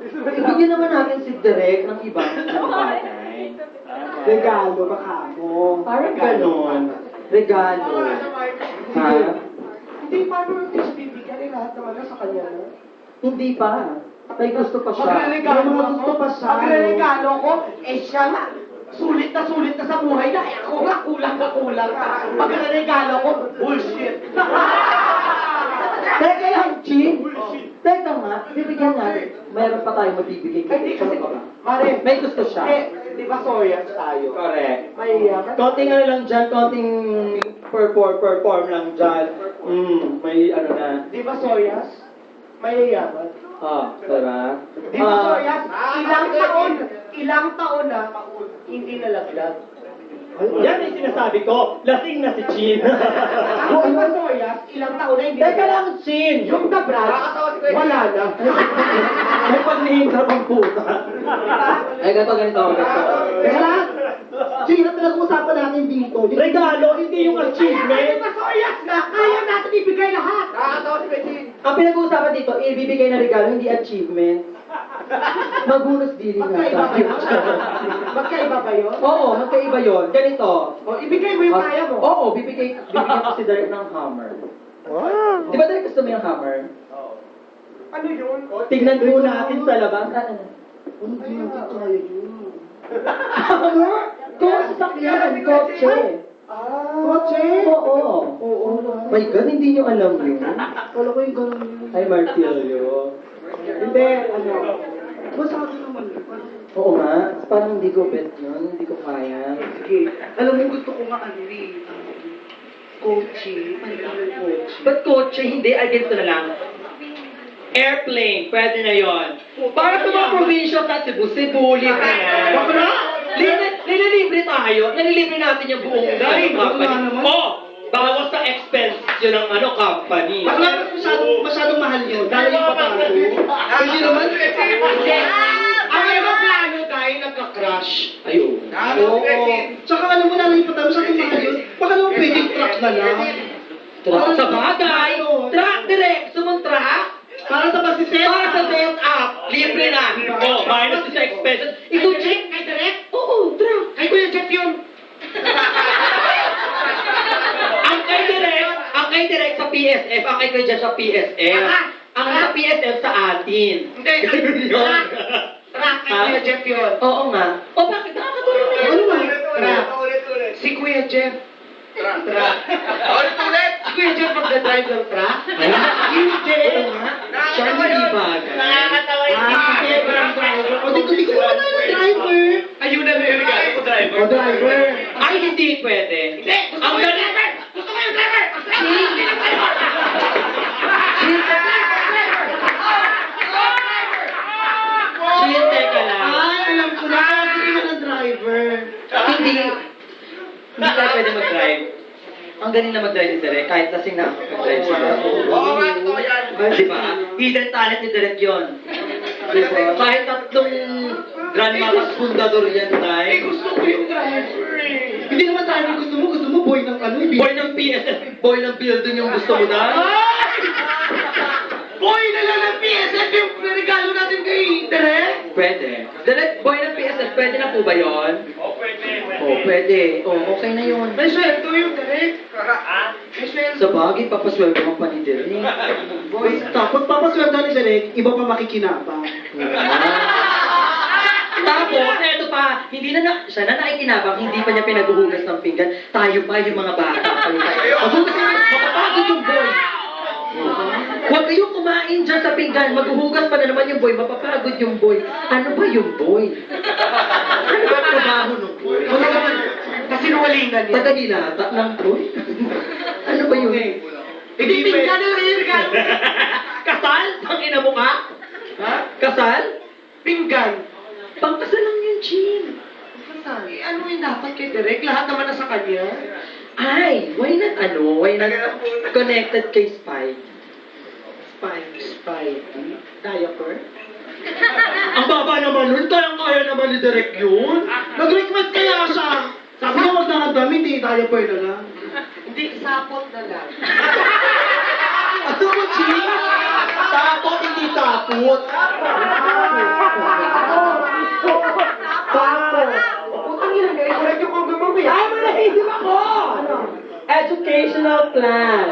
Ibigyan naman natin si Direk ng ibang bagay. Regalo, baka mo. Parang ganon. Regalo. Ha? Hindi, paano yung bibigyan eh, lahat naman na sa kanya, no? Hindi pa. May gusto pa siya. Magre-regalo May mga ako. gusto pa siya. Magre-regalo ko, siya nga. Sulit na sa buhay na. Ako nga, kulang na kulang. Magre-regalo ko, bullshit. Teka lang, Chin. Teka nga, bibigyan natin. Mayroon pa tayo mabibigay. Hindi kasi, Mare, May gusto siya. di ba Soyas tayo? Correct. May, Konting ano lang dyan, konting perform lang dyan. May ano na. di ba Soyas? Mayayaman. Tara. Di ba Soyas? Ilang taon na, hindi nalaglag. Yan yung sinasabi ko. Lasing na si Chin. Ako, di ba Soyas? Ilang taon na hindi Teka lang, Chin. Yung na-brad, wala na. May pagnihintap ang puta. Ay, ganito. Teka lang. Sino pinag-uusapan natin dito? Regalo, hindi yung Di achievement. ba Soyas na? Kaya natin ibigay lahat. Ang pinag-uusapan dito, ibibigay na regalo, hindi achievement. Magulos dili nga tayo. Magkaiba ba yun? Oo, magkaiba yun. Ganito. O, ibigay mo yung kaya mo. Oo, bibigyan ko si Derek ng hammer. Di ba Derek gusto mo yung hammer? Ano yun? Tignan mo natin sa labas. Ano Hindi kaya yun. Hammer? Sasakyan, kotse. Kotse? Oo. My God, hindi nyo alam yun. Kala ko yung gano'n yun. Ay, Martilio. Hindi, ano. Masabi naman. Oo nga, parang hindi ko bet yun, hindi ko kaya. Sige. Alam mo, gusto ko nga ano eh. Kotse. Ano yung kotse? Ba't kotse? Hindi, ay ganito na lang. Airplane, pwede na yon. Para sa mga provincial sa Cebu, libre na. Bakla? Nililibre tayo, nililibre natin yung buong Ay, company. wala naman. Bawas sa expense yun ng company. Bakla, masyadong mahal yun. Dahil yung papalo. Hindi naman. Ang mga plano tayo nagka-crash. Ayun. Oo. Tsaka alam mo na yung patalo sa tumahal yun. Baka naman pwedeng truck na lang. Truck sa bagay. Truck direct, sumuntrack. Para sa pag-set. Para sa set up, libre na. Minus sa expenses. Ikaw, check. Kay Direk? Oo, truck. Kay Kuya Jeff yun. Ang kay direct sa PSF, ang kay Kuya sa PSF. Ang sa PSF sa atin. Hindi. Yun. Truck, kay Kuya Jeff yun. Oo nga. O bakit nakakatulong na Ano yun? ba? Truck. Si Kuya Jeff. Truck. Si Kuya Jeff magdadrive ng truck? Hindi. Siya hindi bagay. Nakakatawa yun. Sige, parang driver. O, di ko naman tayo ng driver. Ayun na yung regalo ko, driver. O, driver. Ay, hindi pwede. Hindi. Gusto Ang ko yung galing. driver. Gusto ko yung driver. Chill, teka lang. Ay, alam ko na. Gusto ko ng driver. Hindi tayo pwede mag-drive. Ang galing na mag-drive ni Direk, kahit lasing na ako mag-drive siya. Oo nga, totoo yan. Di ba? Hidden talent ni Direk yun. Di ba? Kahit tatlong grandmamas fundador yan, tayo. Gusto ko yung driver eh. Hindi naman tayo gusto mo boy ng ano. Boy ng PSF, boy ng building yung gusto mo na. Boy na lang ng PSF yung regalo natin kay Direk. Pwede. Direk, boy ng PSF, pwede na po ba yun? Oo, pwede. Pwede. Okay na yun. May sweldo yung Direk. May sweldo. Sa bagay, papasweldo mo pa ni Direk. Boy, tapos papasweldo ni Direk, iba pa makikinabang. Tapos, eto pa, hindi na siya na nakikinabang, hindi pa niya pinaguhugas ng pinggan. Tayo pa, yung mga bata. Maghugas niya, mapapagod yung boy. Huwag kayong kumain dyan sa pinggan. Maghuhugas pa na naman yung boy. Mapapagod yung boy. Ano ba yung boy? Ano ba trabaho ng boy? Ano naman, kasinungalingan niya. Tagalilata ng boy? Ano ba yung... Hindi pinggan na lang yung regalo. Kasal? Pangina mo ka? Ha? Kasal? Pinggan. Pangkasal lang yun, Chin. Ano yung dapat kay Direk? Lahat naman nasa kanya. Ay, why not connected kay Spike? Spike. Diaper. Ang baba naman nun, kaya naman ni Direk yun. Nag-request kaya siya. Sabi niya wag na nagdamit eh, diaper na lang. Hindi, sapot na lang. Ano mo, Chi? Takot, hindi takot. Bakit? Putang ina, correct yung kong mamaya. Ay, malahisip ako! Ano? Educational plan.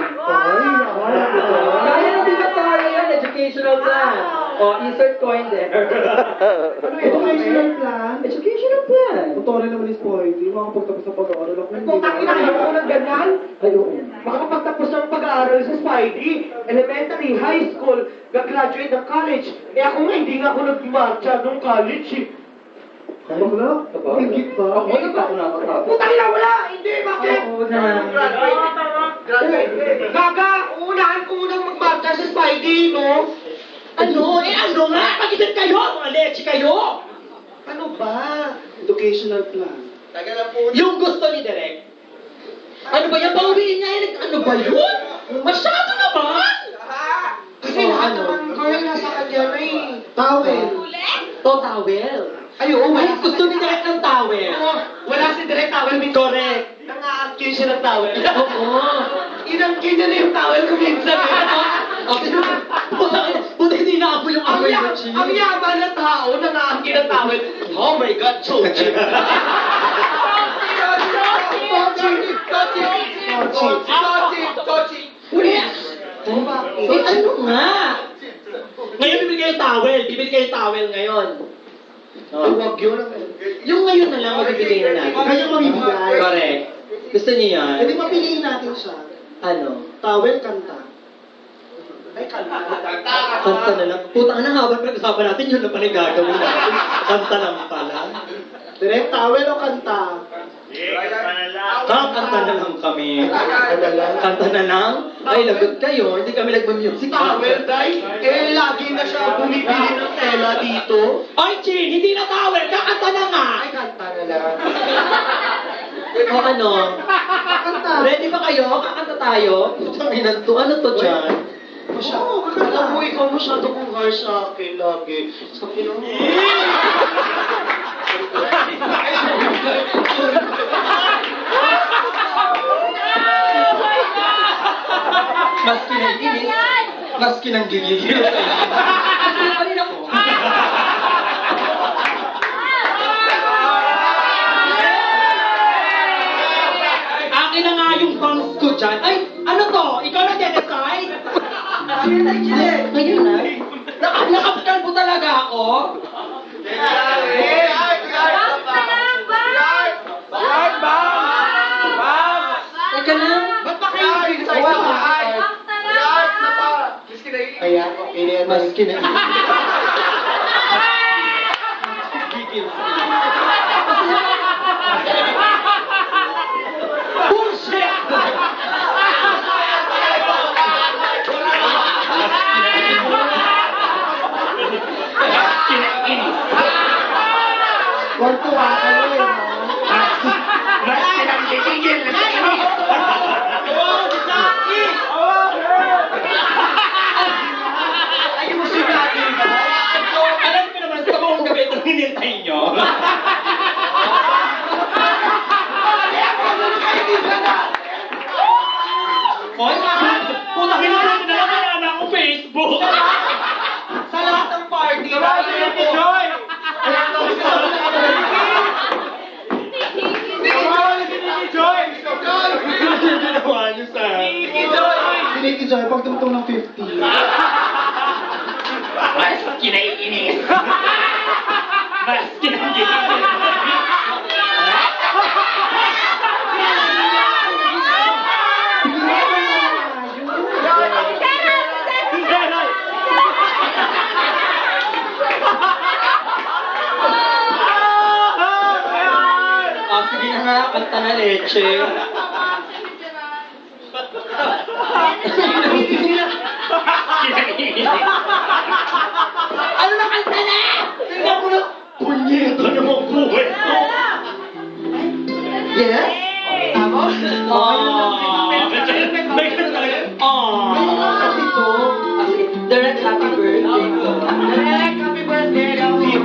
Kaya ng Victoria yun, educational plan. Insert coin there. Ano educational plan? Educational plan. Tutorial naman ni Spoy, di makapagtapos sa pag-aaral ako. Ay, putang ina, ayoko ng ganyan. Ay, oo. Makapagtapos ng pag-aaral sa Spidey, elementary, high school, graduate ng college. Eh ako nga, hindi nga ako nag-marcha nung college eh. Bakla? Higit ba? Ako, hindi pa ako nakatapos. Putang ina, wala! Hindi, bakit? Oo na. Graduate. Gaga, uunahan ko munang mag-marcha sa Spidey, no? Ano? Ano nga? Mag-isip kayo! Mga leche kayo! Ano ba? Educational plan. Taga na po. Yung gusto ni Direk. Ano ba yan? Pauwiin niya yan. Ano ba yun? Masyado naman! Kasi Oh, lahat ano? naman girl nasa kanya na eh. Towel. To towel. Ay, oo, Ay, wala gusto ni Direk ng towel. Oo, wala si Direk towel. Correct. Nang-a-accuse siya ng towel. Oo. Inangkin niya na yung towel ko minsan. Buti hindi na ako yung amoy mo, Chi. Ang yaman na tao na nangangkin ng towel. Oh my God, Chochi. Chochi. Yes! Eh, ano nga? Ngayon bibili kayo towel. Bibili kayo towel ngayon. Ay, wag yun. Yung ngayon na lang mabibigay na natin. Kaya mabibigay. Correct. Gusto niyo yan? Pwede mapiliin natin siya. Ano? Towel, kanta. Ay, kanta. Kanta na lang. Puta ka na, habang pinag-usapan natin, yun na pala yung gagawin natin. Kanta lang pala. Direct towel o kanta? Kanta na lang kami. Kanta na lang? Ay, lagot kayo. Hindi kami nagpa-music. Towel, day? Eh, lagi na siya bumibili ng tela dito. Ay, Chin! Hindi na towel! Kakanta na nga! Ay, kanta na lang. O ano? Kanta. Ready ba kayo? Kakanta tayo? Putang ina to. Ano to dyan? Oo, alam mo, ikaw masyado kong harsh sa akin lagi. Sabi mo. Maski ng inis, maski ng gigigil. Maski pa rin ako. Akin na nga yung bangs ko dyan. Ay, ano to? Ikaw na decide? Ngayon na? Nakapkan po talaga ako? Teka lang. Ba't pa kayo criticize sa bahay? Kaya, okay na yan. Maski ng inis. Gigil. Bullshit! Kwartuwa ka na eh. Ay, mo sinabi ba? Alam ko naman sa buong gabi itong hinintay nyo. Hoy, putang ina na lang kaya na ako Facebook. Sa lahat ng party. Joy! Joy! Ginawa niyo sa... Sinikijoy, pag tumutong ng 50. Mas kinaiinis. Mas kinaiinis. Sige na nga, kanta na leche. Ano na kanta na? Tingnan mo na. Punyeta naman buhay ko. Yes? Tama? May kanta talaga. Kasi to. Direct happy birthday ko. Direk, happy birthday, love you.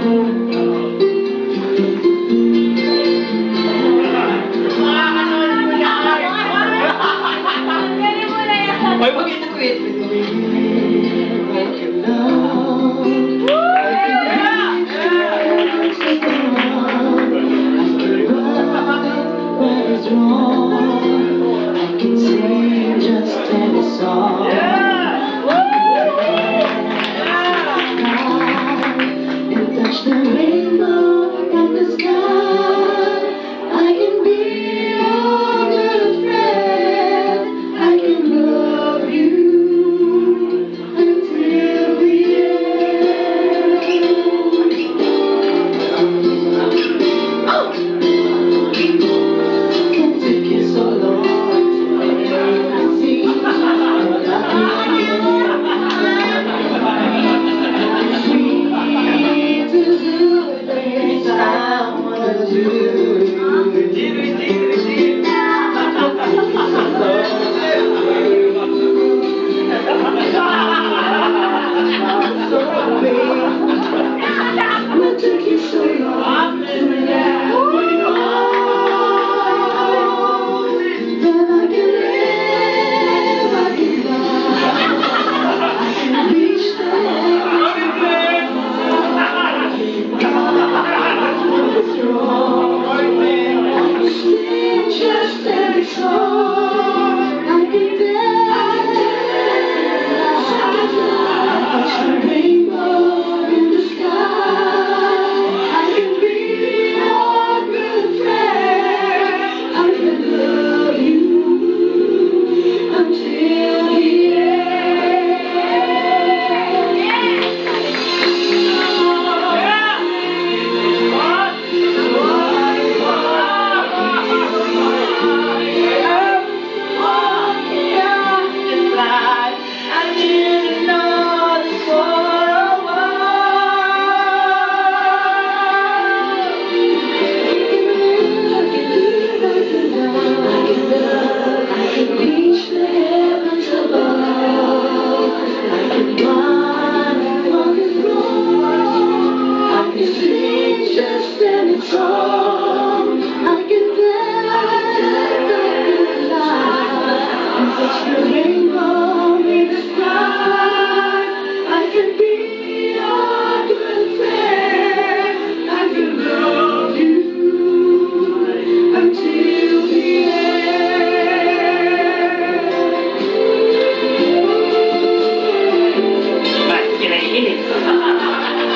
kainin.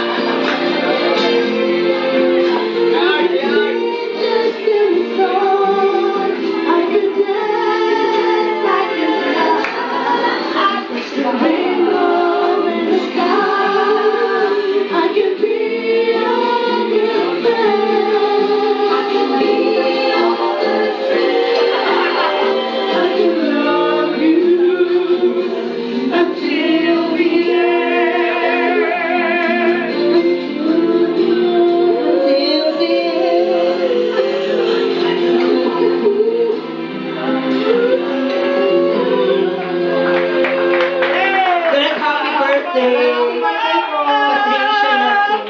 Good, happy birthday! Patricia natin.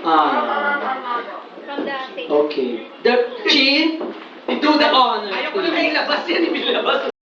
Ah, From the stage. okay.